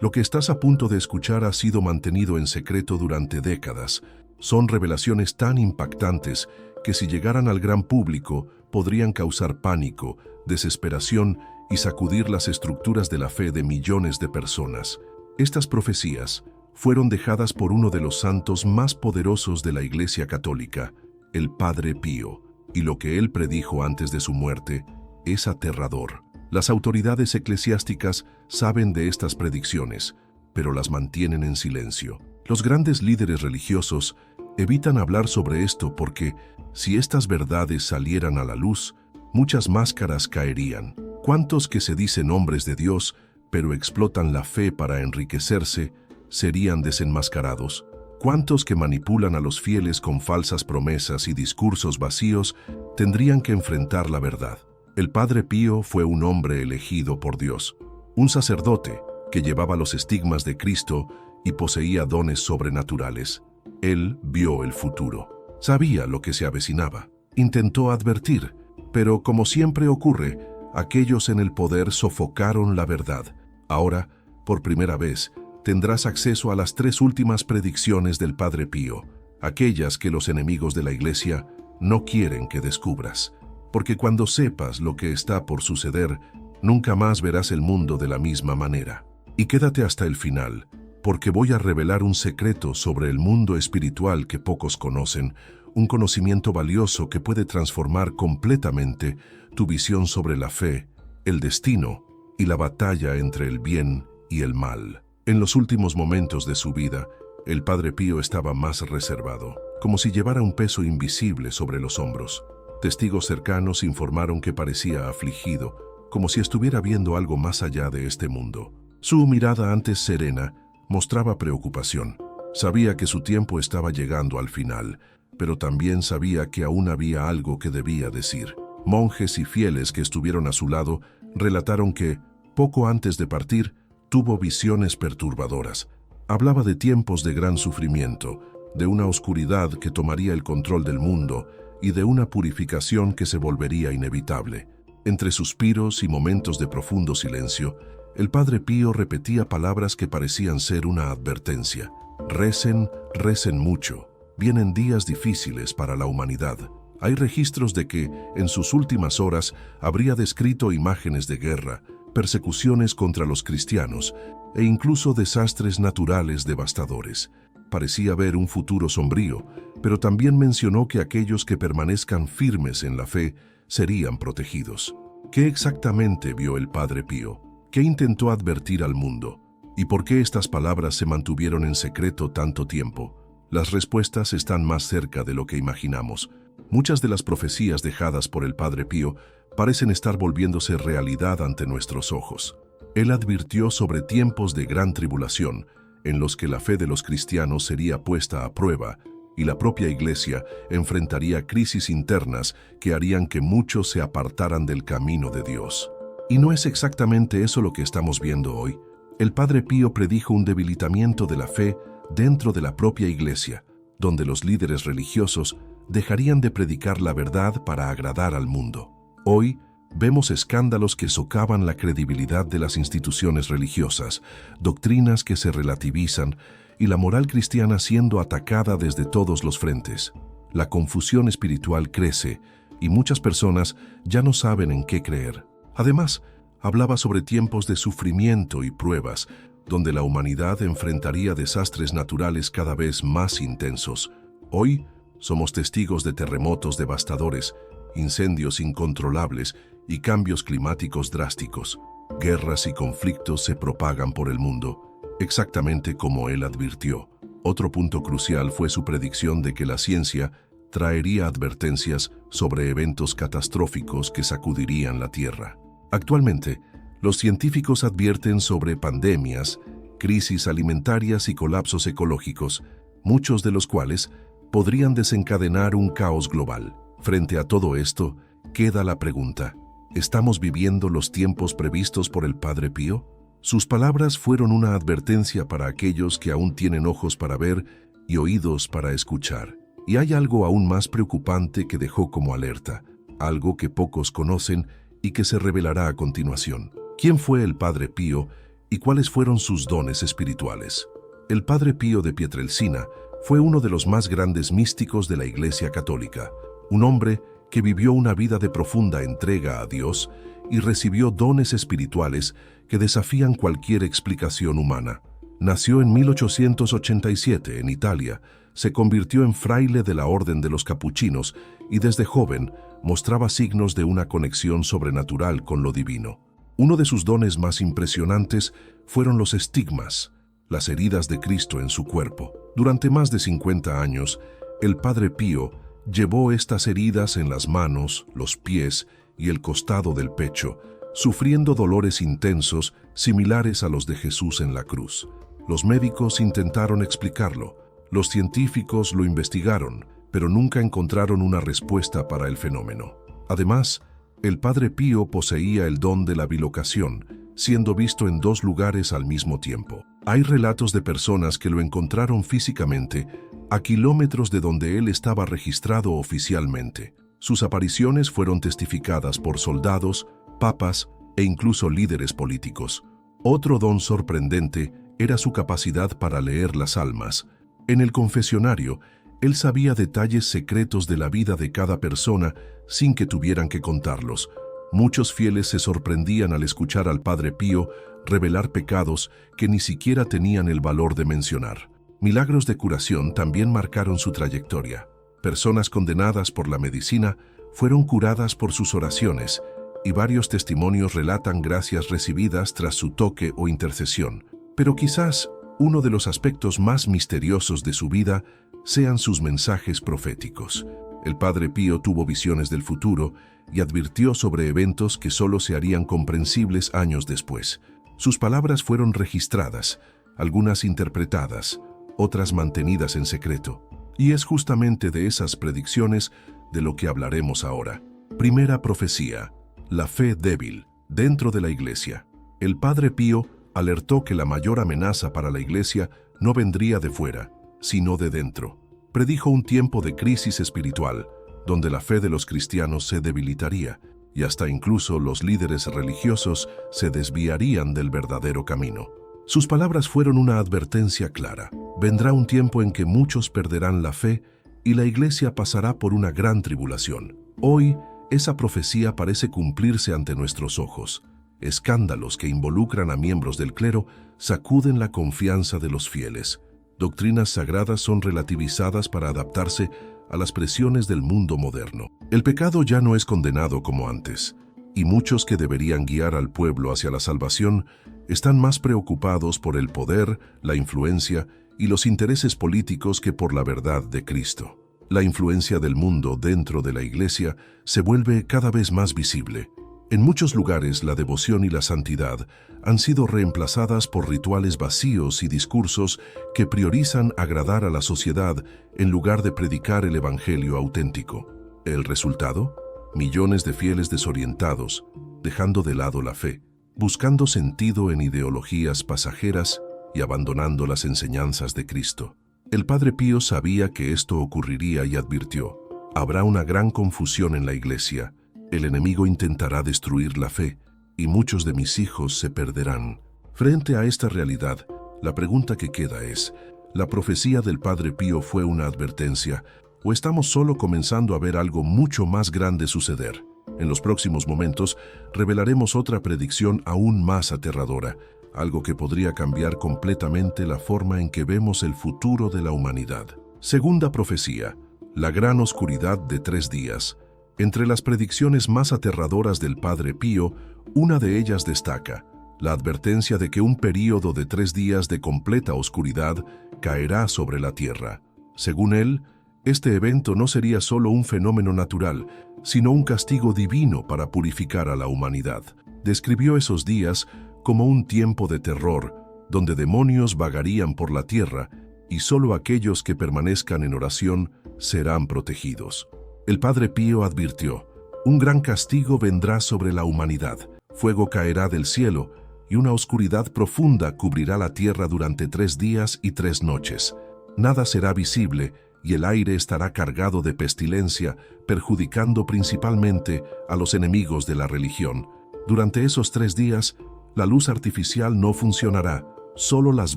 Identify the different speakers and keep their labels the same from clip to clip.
Speaker 1: Lo que estás a punto de escuchar ha sido mantenido en secreto durante décadas. Son revelaciones tan impactantes que si llegaran al gran público podrían causar pánico, desesperación y sacudir las estructuras de la fe de millones de personas. Estas profecías fueron dejadas por uno de los santos más poderosos de la Iglesia Católica, el Padre Pío, y lo que él predijo antes de su muerte es aterrador. Las autoridades eclesiásticas saben de estas predicciones, pero las mantienen en silencio. Los grandes líderes religiosos evitan hablar sobre esto porque, si estas verdades salieran a la luz, muchas máscaras caerían. ¿Cuántos que se dicen hombres de Dios, pero explotan la fe para enriquecerse, serían desenmascarados? ¿Cuántos que manipulan a los fieles con falsas promesas y discursos vacíos tendrían que enfrentar la verdad? El Padre Pío fue un hombre elegido por Dios, un sacerdote que llevaba los estigmas de Cristo y poseía dones sobrenaturales. Él vio el futuro, sabía lo que se avecinaba, intentó advertir, pero como siempre ocurre, aquellos en el poder sofocaron la verdad. Ahora, por primera vez, tendrás acceso a las 3 últimas predicciones del Padre Pío, aquellas que los enemigos de la Iglesia no quieren que descubras. Porque cuando sepas lo que está por suceder, nunca más verás el mundo de la misma manera. Y quédate hasta el final, porque voy a revelar un secreto sobre el mundo espiritual que pocos conocen, un conocimiento valioso que puede transformar completamente tu visión sobre la fe, el destino y la batalla entre el bien y el mal. En los últimos momentos de su vida, el Padre Pío estaba más reservado, como si llevara un peso invisible sobre los hombros. Testigos cercanos informaron que parecía afligido, como si estuviera viendo algo más allá de este mundo. Su mirada antes serena mostraba preocupación. Sabía que su tiempo estaba llegando al final, pero también sabía que aún había algo que debía decir. Monjes y fieles que estuvieron a su lado relataron que, poco antes de partir, tuvo visiones perturbadoras. Hablaba de tiempos de gran sufrimiento, de una oscuridad que tomaría el control del mundo y de una purificación que se volvería inevitable. Entre suspiros y momentos de profundo silencio, el Padre Pío repetía palabras que parecían ser una advertencia. Recen, recen mucho. Vienen días difíciles para la humanidad. Hay registros de que, en sus últimas horas, habría descrito imágenes de guerra, persecuciones contra los cristianos e incluso desastres naturales devastadores. Parecía ver un futuro sombrío, pero también mencionó que aquellos que permanezcan firmes en la fe serían protegidos. ¿Qué exactamente vio el Padre Pío? ¿Qué intentó advertir al mundo? ¿Y por qué estas palabras se mantuvieron en secreto tanto tiempo? Las respuestas están más cerca de lo que imaginamos. Muchas de las profecías dejadas por el Padre Pío parecen estar volviéndose realidad ante nuestros ojos. Él advirtió sobre tiempos de gran tribulación, en los que la fe de los cristianos sería puesta a prueba y la propia Iglesia enfrentaría crisis internas que harían que muchos se apartaran del camino de Dios. ¿Y no es exactamente eso lo que estamos viendo hoy? El Padre Pío predijo un debilitamiento de la fe dentro de la propia Iglesia, donde los líderes religiosos dejarían de predicar la verdad para agradar al mundo. Hoy, vemos escándalos que socavan la credibilidad de las instituciones religiosas, doctrinas que se relativizan y la moral cristiana siendo atacada desde todos los frentes. La confusión espiritual crece y muchas personas ya no saben en qué creer. Además, hablaba sobre tiempos de sufrimiento y pruebas, donde la humanidad enfrentaría desastres naturales cada vez más intensos. Hoy, somos testigos de terremotos devastadores, incendios incontrolables y cambios climáticos drásticos. Guerras y conflictos se propagan por el mundo, exactamente como él advirtió. Otro punto crucial fue su predicción de que la ciencia traería advertencias sobre eventos catastróficos que sacudirían la Tierra. Actualmente, los científicos advierten sobre pandemias, crisis alimentarias y colapsos ecológicos, muchos de los cuales podrían desencadenar un caos global. Frente a todo esto, queda la pregunta: ¿estamos viviendo los tiempos previstos por el Padre Pío? Sus palabras fueron una advertencia para aquellos que aún tienen ojos para ver y oídos para escuchar. Y hay algo aún más preocupante que dejó como alerta, algo que pocos conocen y que se revelará a continuación. ¿Quién fue el Padre Pío ¿Y cuáles fueron sus dones espirituales? El Padre Pío de Pietrelcina fue uno de los más grandes místicos de la Iglesia Católica, un hombre que vivió una vida de profunda entrega a Dios y recibió dones espirituales que desafían cualquier explicación humana. Nació en 1887 en Italia, se convirtió en fraile de la Orden de los Capuchinos y desde joven mostraba signos de una conexión sobrenatural con lo divino. Uno de sus dones más impresionantes fueron los estigmas, las heridas de Cristo en su cuerpo. Durante más de 50 años, el Padre Pío llevó estas heridas en las manos, los pies y el costado del pecho, sufriendo dolores intensos similares a los de Jesús en la cruz. Los médicos intentaron explicarlo, los científicos lo investigaron, pero nunca encontraron una respuesta para el fenómeno. Además, el Padre Pío poseía el don de la bilocación, siendo visto en dos lugares al mismo tiempo. Hay relatos de personas que lo encontraron físicamente a kilómetros de donde él estaba registrado oficialmente. Sus apariciones fueron testificadas por soldados, papas e incluso líderes políticos. Otro don sorprendente era su capacidad para leer las almas. En el confesionario, él sabía detalles secretos de la vida de cada persona sin que tuvieran que contarlos. Muchos fieles se sorprendían al escuchar al Padre Pío revelar pecados que ni siquiera tenían el valor de mencionar. Milagros de curación también marcaron su trayectoria. Personas condenadas por la medicina fueron curadas por sus oraciones, y varios testimonios relatan gracias recibidas tras su toque o intercesión. Pero quizás uno de los aspectos más misteriosos de su vida sean sus mensajes proféticos. El Padre Pío tuvo visiones del futuro y advirtió sobre eventos que solo se harían comprensibles años después. Sus palabras fueron registradas, algunas interpretadas, otras mantenidas en secreto. Y es justamente de esas predicciones de lo que hablaremos ahora. Primera profecía: la fe débil dentro de la Iglesia. El Padre Pío alertó que la mayor amenaza para la Iglesia no vendría de fuera, sino de dentro. Predijo un tiempo de crisis espiritual, donde la fe de los cristianos se debilitaría, y hasta incluso los líderes religiosos se desviarían del verdadero camino. Sus palabras fueron una advertencia clara. Vendrá un tiempo en que muchos perderán la fe y la Iglesia pasará por una gran tribulación. Hoy, esa profecía parece cumplirse ante nuestros ojos. Escándalos que involucran a miembros del clero sacuden la confianza de los fieles. Doctrinas sagradas son relativizadas para adaptarse a las presiones del mundo moderno. El pecado ya no es condenado como antes, y muchos que deberían guiar al pueblo hacia la salvación están más preocupados por el poder, la influencia y los intereses políticos que por la verdad de Cristo. La influencia del mundo dentro de la Iglesia se vuelve cada vez más visible. En muchos lugares la devoción y la santidad han sido reemplazadas por rituales vacíos y discursos que priorizan agradar a la sociedad en lugar de predicar el evangelio auténtico. ¿El resultado? Millones de fieles desorientados, dejando de lado la fe, buscando sentido en ideologías pasajeras y abandonando las enseñanzas de Cristo. El Padre Pío sabía que esto ocurriría y advirtió: habrá una gran confusión en la Iglesia. El enemigo intentará destruir la fe, y muchos de mis hijos se perderán. Frente a esta realidad, la pregunta que queda es: ¿la profecía del Padre Pío fue una advertencia, o estamos solo comenzando a ver algo mucho más grande suceder? En los próximos momentos, revelaremos otra predicción aún más aterradora, algo que podría cambiar completamente la forma en que vemos el futuro de la humanidad. Segunda profecía: la gran oscuridad de 3 días. Entre las predicciones más aterradoras del Padre Pío, una de ellas destaca: la advertencia de que un período de 3 días de completa oscuridad caerá sobre la tierra. Según él, este evento no sería solo un fenómeno natural, sino un castigo divino para purificar a la humanidad. Describió esos días como un tiempo de terror, donde demonios vagarían por la tierra y solo aquellos que permanezcan en oración serán protegidos. El Padre Pío advirtió: un gran castigo vendrá sobre la humanidad, fuego caerá del cielo y una oscuridad profunda cubrirá la tierra durante 3 días y 3 noches. Nada será visible y el aire estará cargado de pestilencia, perjudicando principalmente a los enemigos de la religión. Durante esos 3 días, La luz artificial no funcionará, solo las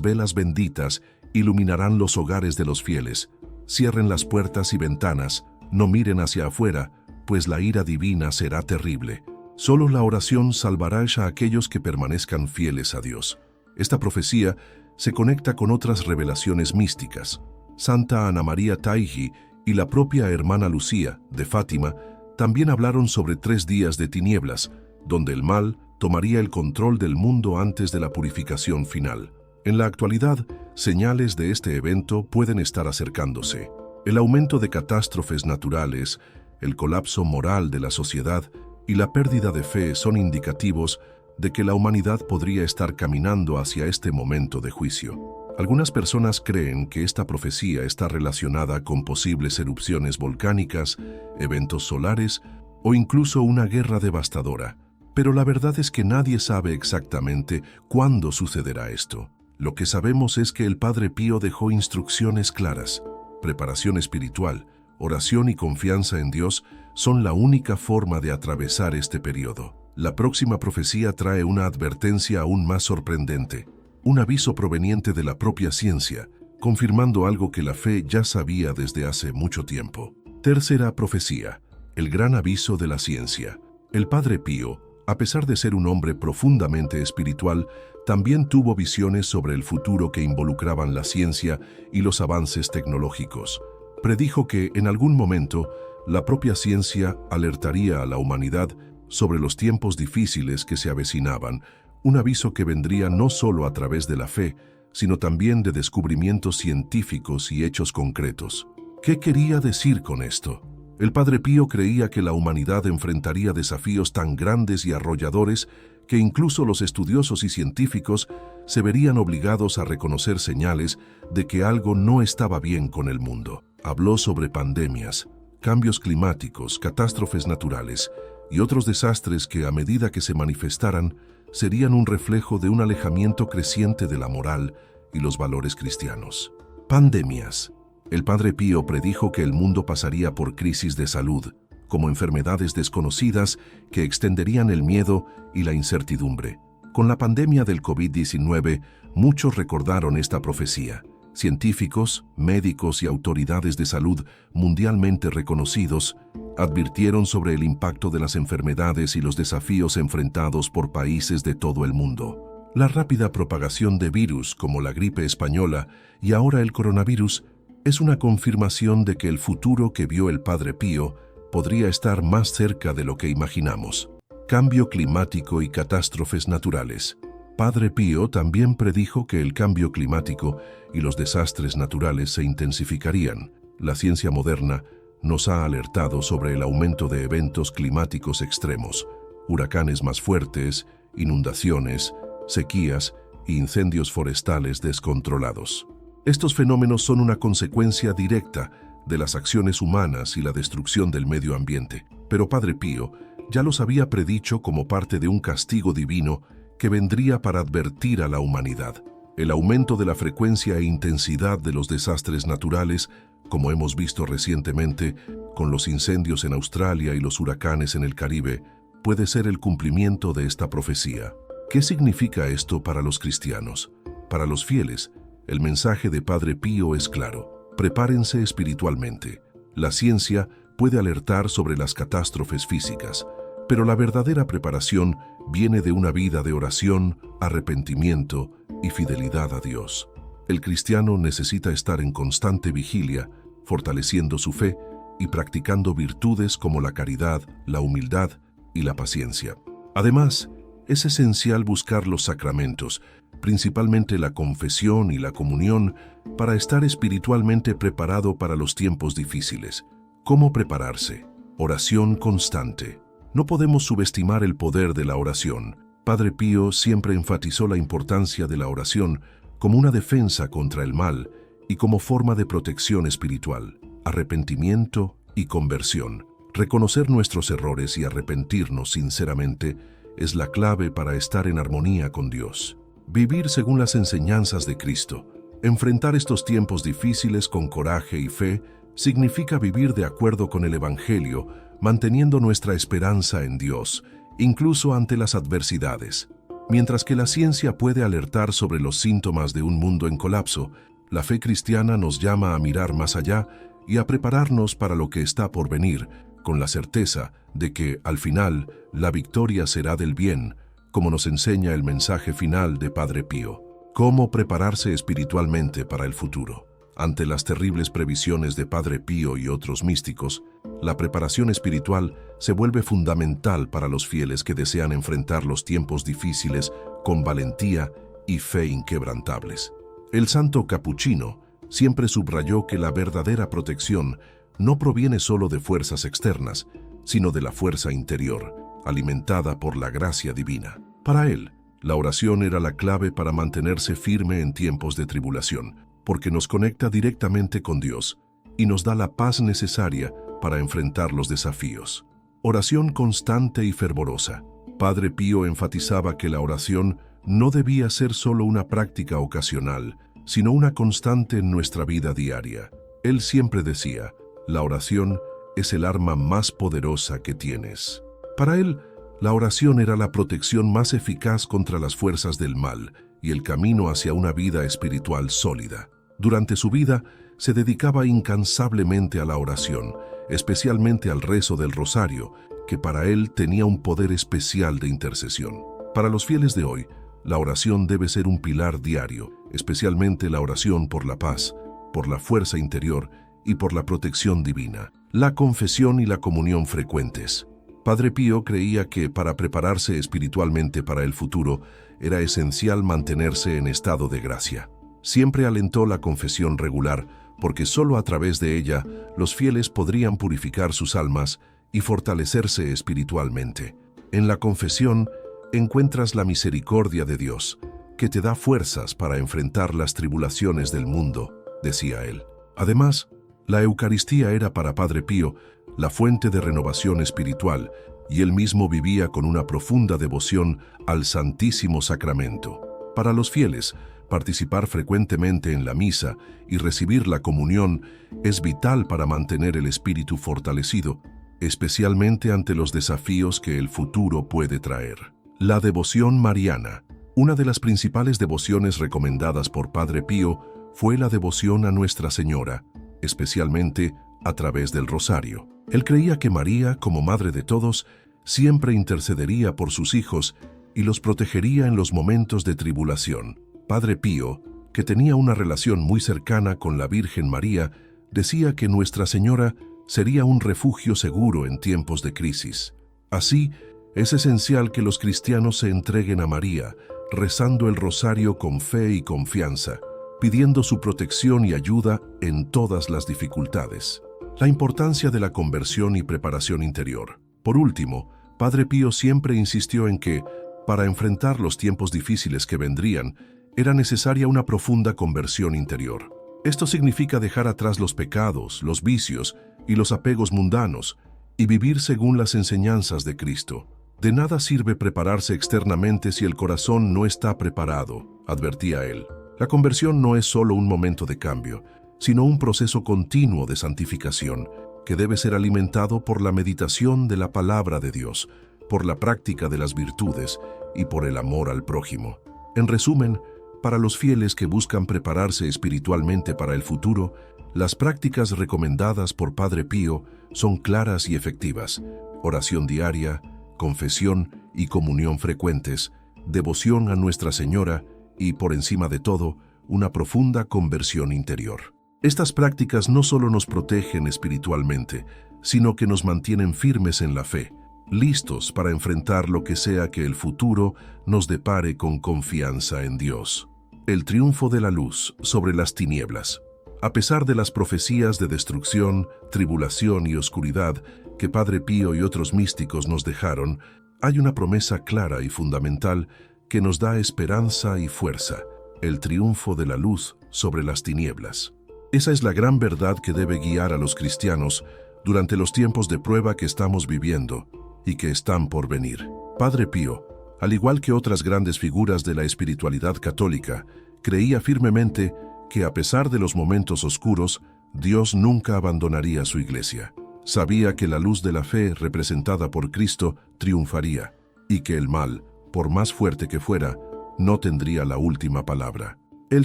Speaker 1: velas benditas iluminarán los hogares de los fieles. Cierren las puertas y ventanas, no miren hacia afuera, pues la ira divina será terrible. Solo la oración salvará a aquellos que permanezcan fieles a Dios. Esta profecía se conecta con otras revelaciones místicas. Santa Ana María Taigi y la propia hermana Lucía, de Fátima, también hablaron sobre 3 días de tinieblas, donde el mal tomaría el control del mundo antes de la purificación final. En la actualidad, señales de este evento pueden estar acercándose. El aumento de catástrofes naturales, el colapso moral de la sociedad y la pérdida de fe son indicativos de que la humanidad podría estar caminando hacia este momento de juicio. Algunas personas creen que esta profecía está relacionada con posibles erupciones volcánicas, eventos solares o incluso una guerra devastadora. Pero la verdad es que nadie sabe exactamente cuándo sucederá esto. Lo que sabemos es que el Padre Pío dejó instrucciones claras. Preparación espiritual, oración y confianza en Dios son la única forma de atravesar este periodo. La próxima profecía trae una advertencia aún más sorprendente, un aviso proveniente de la propia ciencia, confirmando algo que la fe ya sabía desde hace mucho tiempo. Tercera profecía, el gran aviso de la ciencia. El Padre Pío, a pesar de ser un hombre profundamente espiritual, también tuvo visiones sobre el futuro que involucraban la ciencia y los avances tecnológicos. Predijo que, en algún momento, la propia ciencia alertaría a la humanidad sobre los tiempos difíciles que se avecinaban, un aviso que vendría no solo a través de la fe, sino también de descubrimientos científicos y hechos concretos. ¿Qué quería decir con esto? El Padre Pío creía que la humanidad enfrentaría desafíos tan grandes y arrolladores que incluso los estudiosos y científicos se verían obligados a reconocer señales de que algo no estaba bien con el mundo. Habló sobre pandemias, cambios climáticos, catástrofes naturales y otros desastres que, a medida que se manifestaran, serían un reflejo de un alejamiento creciente de la moral y los valores cristianos. Pandemias. El Padre Pío predijo que el mundo pasaría por crisis de salud, como enfermedades desconocidas que extenderían el miedo y la incertidumbre. Con la pandemia del COVID-19, muchos recordaron esta profecía. Científicos, médicos y autoridades de salud mundialmente reconocidos advirtieron sobre el impacto de las enfermedades y los desafíos enfrentados por países de todo el mundo. La rápida propagación de virus como la gripe española y ahora el coronavirus es una confirmación de que el futuro que vio el Padre Pío podría estar más cerca de lo que imaginamos. Cambio climático y catástrofes naturales. Padre Pío también predijo que el cambio climático y los desastres naturales se intensificarían. La ciencia moderna nos ha alertado sobre el aumento de eventos climáticos extremos, huracanes más fuertes, inundaciones, sequías e incendios forestales descontrolados. Estos fenómenos son una consecuencia directa de las acciones humanas y la destrucción del medio ambiente. Pero Padre Pío ya los había predicho como parte de un castigo divino que vendría para advertir a la humanidad. El aumento de la frecuencia e intensidad de los desastres naturales, como hemos visto recientemente con los incendios en Australia y los huracanes en el Caribe, puede ser el cumplimiento de esta profecía. ¿Qué significa esto para los cristianos? Para los fieles, el mensaje de Padre Pío es claro. Prepárense espiritualmente. La ciencia puede alertar sobre las catástrofes físicas, pero la verdadera preparación viene de una vida de oración, arrepentimiento y fidelidad a Dios. El cristiano necesita estar en constante vigilia, fortaleciendo su fe y practicando virtudes como la caridad, la humildad y la paciencia. Además, es esencial buscar los sacramentos, principalmente la confesión y la comunión, para estar espiritualmente preparado para los tiempos difíciles. ¿Cómo prepararse? Oración constante. No podemos subestimar el poder de la oración. Padre Pío siempre enfatizó la importancia de la oración como una defensa contra el mal y como forma de protección espiritual. Arrepentimiento y conversión. Reconocer nuestros errores y arrepentirnos sinceramente es la clave para estar en armonía con Dios. Vivir según las enseñanzas de Cristo. Enfrentar estos tiempos difíciles con coraje y fe significa vivir de acuerdo con el Evangelio, manteniendo nuestra esperanza en Dios, incluso ante las adversidades. Mientras que la ciencia puede alertar sobre los síntomas de un mundo en colapso, la fe cristiana nos llama a mirar más allá y a prepararnos para lo que está por venir, con la certeza de que, al final, la victoria será del bien, como nos enseña el mensaje final de Padre Pío. ¿Cómo prepararse espiritualmente para el futuro? Ante las terribles previsiones de Padre Pío y otros místicos, la preparación espiritual se vuelve fundamental para los fieles que desean enfrentar los tiempos difíciles con valentía y fe inquebrantables. El santo capuchino siempre subrayó que la verdadera protección no proviene solo de fuerzas externas, sino de la fuerza interior, alimentada por la gracia divina. Para él, la oración era la clave para mantenerse firme en tiempos de tribulación, porque nos conecta directamente con Dios y nos da la paz necesaria para enfrentar los desafíos. Oración constante y fervorosa. Padre Pío enfatizaba que la oración no debía ser solo una práctica ocasional, sino una constante en nuestra vida diaria. Él siempre decía, la oración es el arma más poderosa que tienes. Para él, la oración era la protección más eficaz contra las fuerzas del mal y el camino hacia una vida espiritual sólida. Durante su vida, se dedicaba incansablemente a la oración, especialmente al rezo del rosario, que para él tenía un poder especial de intercesión. Para los fieles de hoy, la oración debe ser un pilar diario, especialmente la oración por la paz, por la fuerza interior y por la protección divina. La confesión y la comunión frecuentes. Padre Pío creía que para prepararse espiritualmente para el futuro era esencial mantenerse en estado de gracia. Siempre alentó la confesión regular, porque solo a través de ella los fieles podrían purificar sus almas y fortalecerse espiritualmente. En la confesión encuentras la misericordia de Dios, que te da fuerzas para enfrentar las tribulaciones del mundo, decía él. Además, la Eucaristía era para Padre Pío la fuente de renovación espiritual, y él mismo vivía con una profunda devoción al Santísimo Sacramento. Para los fieles, participar frecuentemente en la misa y recibir la comunión es vital para mantener el espíritu fortalecido, especialmente ante los desafíos que el futuro puede traer. La devoción mariana. Una de las principales devociones recomendadas por Padre Pío fue la devoción a Nuestra Señora, especialmente a través del rosario. Él creía que María, como Madre de todos, siempre intercedería por sus hijos y los protegería en los momentos de tribulación. Padre Pío, que tenía una relación muy cercana con la Virgen María, decía que Nuestra Señora sería un refugio seguro en tiempos de crisis. Así, es esencial que los cristianos se entreguen a María, rezando el rosario con fe y confianza, pidiendo su protección y ayuda en todas las dificultades. La importancia de la conversión y preparación interior. Por último, Padre Pío siempre insistió en que, para enfrentar los tiempos difíciles que vendrían, era necesaria una profunda conversión interior. Esto significa dejar atrás los pecados, los vicios y los apegos mundanos, y vivir según las enseñanzas de Cristo. De nada sirve prepararse externamente si el corazón no está preparado, advertía él. La conversión no es solo un momento de cambio, sino un proceso continuo de santificación que debe ser alimentado por la meditación de la palabra de Dios, por la práctica de las virtudes y por el amor al prójimo. En resumen, para los fieles que buscan prepararse espiritualmente para el futuro, las prácticas recomendadas por Padre Pío son claras y efectivas: oración diaria, confesión y comunión frecuentes, devoción a Nuestra Señora y, por encima de todo, una profunda conversión interior. Estas prácticas no solo nos protegen espiritualmente, sino que nos mantienen firmes en la fe, listos para enfrentar lo que sea que el futuro nos depare con confianza en Dios. El triunfo de la luz sobre las tinieblas. A pesar de las profecías de destrucción, tribulación y oscuridad que Padre Pío y otros místicos nos dejaron, hay una promesa clara y fundamental que nos da esperanza y fuerza: el triunfo de la luz sobre las tinieblas. Esa es la gran verdad que debe guiar a los cristianos durante los tiempos de prueba que estamos viviendo y que están por venir. Padre Pío, al igual que otras grandes figuras de la espiritualidad católica, creía firmemente que a pesar de los momentos oscuros, Dios nunca abandonaría a su iglesia. Sabía que la luz de la fe representada por Cristo triunfaría y que el mal, por más fuerte que fuera, no tendría la última palabra. El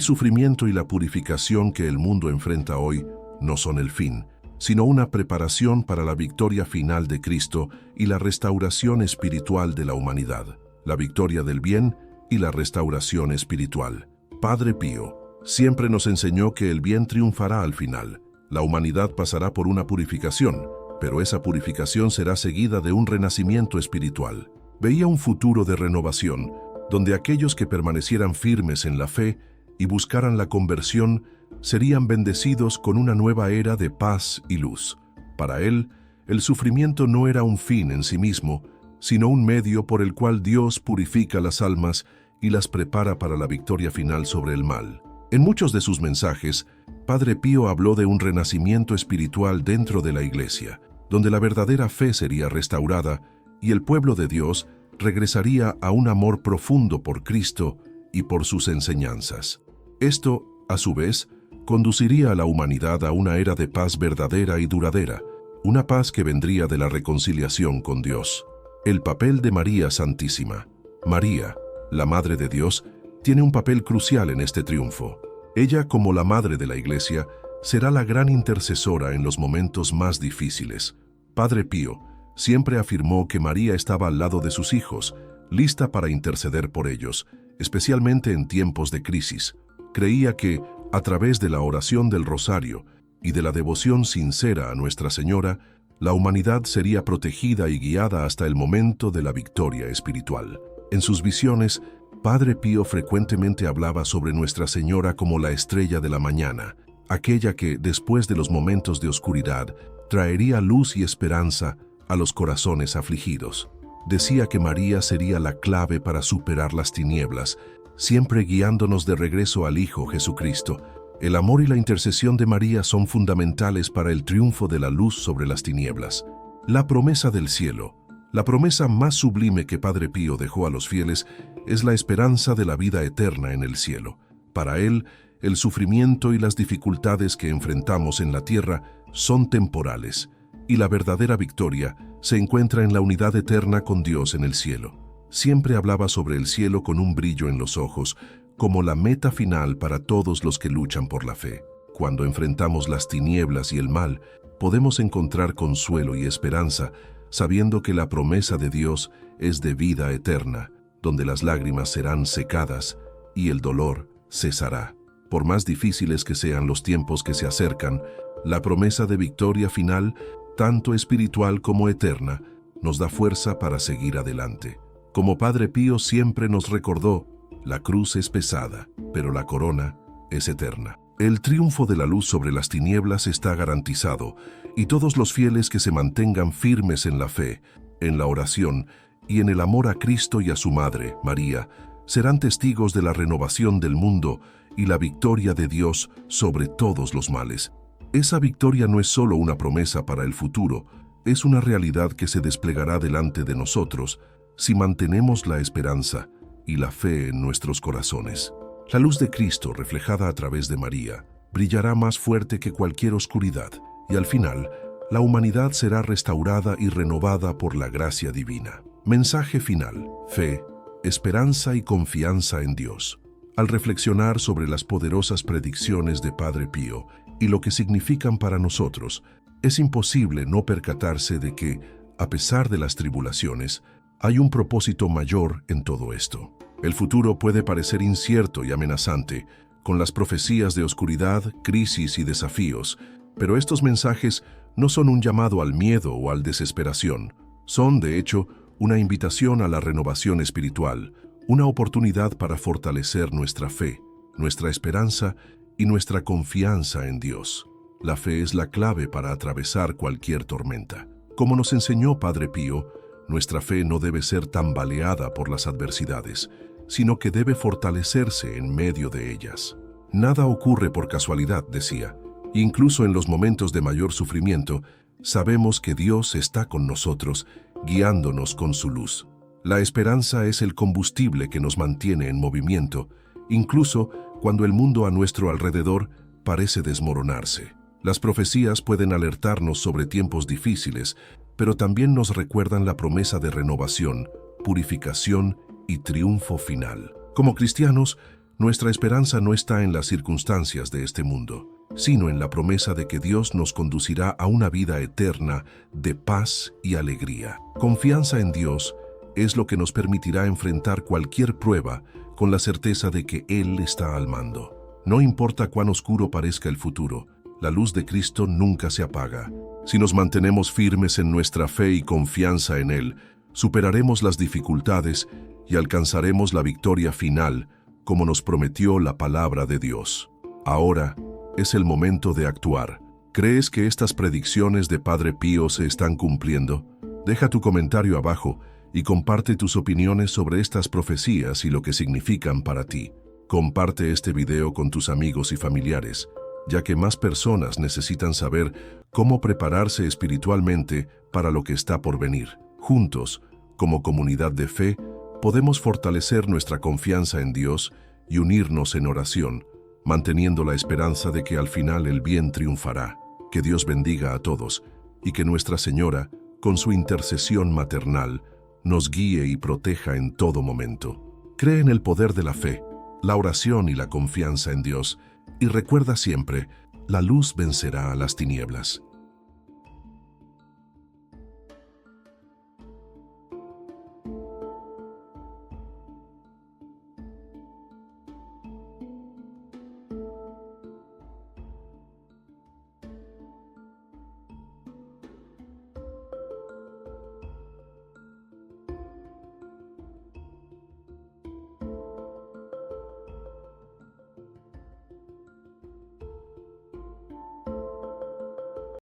Speaker 1: sufrimiento y la purificación que el mundo enfrenta hoy no son el fin, sino una preparación para la victoria final de Cristo y la restauración espiritual de la humanidad, la victoria del bien y la restauración espiritual. Padre Pío siempre nos enseñó que el bien triunfará al final. La humanidad pasará por una purificación, pero esa purificación será seguida de un renacimiento espiritual. Veía un futuro de renovación, donde aquellos que permanecieran firmes en la fe y buscaran la conversión serían bendecidos con una nueva era de paz y luz. Para él, el sufrimiento no era un fin en sí mismo, sino un medio por el cual Dios purifica las almas y las prepara para la victoria final sobre el mal. En muchos de sus mensajes, Padre Pío habló de un renacimiento espiritual dentro de la Iglesia, donde la verdadera fe sería restaurada y el pueblo de Dios regresaría a un amor profundo por Cristo y por sus enseñanzas. Esto, a su vez, conduciría a la humanidad a una era de paz verdadera y duradera, una paz que vendría de la reconciliación con Dios. El papel de María Santísima. María, la Madre de Dios, tiene un papel crucial en este triunfo. Ella, como la Madre de la Iglesia, será la gran intercesora en los momentos más difíciles. Padre Pío siempre afirmó que María estaba al lado de sus hijos, lista para interceder por ellos, especialmente en tiempos de crisis. Creía que, a través de la oración del rosario y de la devoción sincera a Nuestra Señora, la humanidad sería protegida y guiada hasta el momento de la victoria espiritual. En sus visiones, Padre Pío frecuentemente hablaba sobre Nuestra Señora como la estrella de la mañana, aquella que, después de los momentos de oscuridad, traería luz y esperanza a los corazones afligidos. Decía que María sería la clave para superar las tinieblas, siempre guiándonos de regreso al Hijo Jesucristo. El amor y la intercesión de María son fundamentales para el triunfo de la luz sobre las tinieblas. La promesa del cielo. La promesa más sublime que Padre Pío dejó a los fieles es la esperanza de la vida eterna en el cielo. Para él, el sufrimiento y las dificultades que enfrentamos en la tierra son temporales, y la verdadera victoria se encuentra en la unidad eterna con Dios en el cielo. Siempre hablaba sobre el cielo con un brillo en los ojos, como la meta final para todos los que luchan por la fe. Cuando enfrentamos las tinieblas y el mal, podemos encontrar consuelo y esperanza, sabiendo que la promesa de Dios es de vida eterna, donde las lágrimas serán secadas y el dolor cesará. Por más difíciles que sean los tiempos que se acercan, la promesa de victoria final, tanto espiritual como eterna, nos da fuerza para seguir adelante. Como Padre Pío siempre nos recordó, la cruz es pesada, pero la corona es eterna. El triunfo de la luz sobre las tinieblas está garantizado, y todos los fieles que se mantengan firmes en la fe, en la oración y en el amor a Cristo y a su Madre, María, serán testigos de la renovación del mundo y la victoria de Dios sobre todos los males. Esa victoria no es solo una promesa para el futuro, es una realidad que se desplegará delante de nosotros si mantenemos la esperanza y la fe en nuestros corazones. La luz de Cristo, reflejada a través de María, brillará más fuerte que cualquier oscuridad, y al final, la humanidad será restaurada y renovada por la gracia divina. Mensaje final: fe, esperanza y confianza en Dios. Al reflexionar sobre las poderosas predicciones de Padre Pío y lo que significan para nosotros, es imposible no percatarse de que, a pesar de las tribulaciones, hay un propósito mayor en todo esto. El futuro puede parecer incierto y amenazante, con las profecías de oscuridad, crisis y desafíos, pero estos mensajes no son un llamado al miedo o a la desesperación. Son, de hecho, una invitación a la renovación espiritual, una oportunidad para fortalecer nuestra fe, nuestra esperanza y nuestra confianza en Dios. La fe es la clave para atravesar cualquier tormenta. Como nos enseñó Padre Pío, nuestra fe no debe ser tambaleada por las adversidades, sino que debe fortalecerse en medio de ellas. Nada ocurre por casualidad, decía. Incluso en los momentos de mayor sufrimiento, sabemos que Dios está con nosotros, guiándonos con su luz. La esperanza es el combustible que nos mantiene en movimiento, incluso cuando el mundo a nuestro alrededor parece desmoronarse. Las profecías pueden alertarnos sobre tiempos difíciles, pero también nos recuerdan la promesa de renovación, purificación y triunfo final. Como cristianos, nuestra esperanza no está en las circunstancias de este mundo, sino en la promesa de que Dios nos conducirá a una vida eterna de paz y alegría. Confianza en Dios es lo que nos permitirá enfrentar cualquier prueba con la certeza de que Él está al mando. No importa cuán oscuro parezca el futuro, la luz de Cristo nunca se apaga. Si nos mantenemos firmes en nuestra fe y confianza en Él, superaremos las dificultades y alcanzaremos la victoria final, como nos prometió la palabra de Dios. Ahora es el momento de actuar. ¿Crees que estas predicciones de Padre Pío se están cumpliendo? Deja tu comentario abajo y comparte tus opiniones sobre estas profecías y lo que significan para ti. Comparte este video con tus amigos y familiares, ya que más personas necesitan saber cómo prepararse espiritualmente para lo que está por venir. Juntos, como comunidad de fe, podemos fortalecer nuestra confianza en Dios y unirnos en oración, manteniendo la esperanza de que al final el bien triunfará. Que Dios bendiga a todos y que Nuestra Señora, con su intercesión maternal, nos guíe y proteja en todo momento. Cree en el poder de la fe, la oración y la confianza en Dios, y recuerda siempre, la luz vencerá a las tinieblas.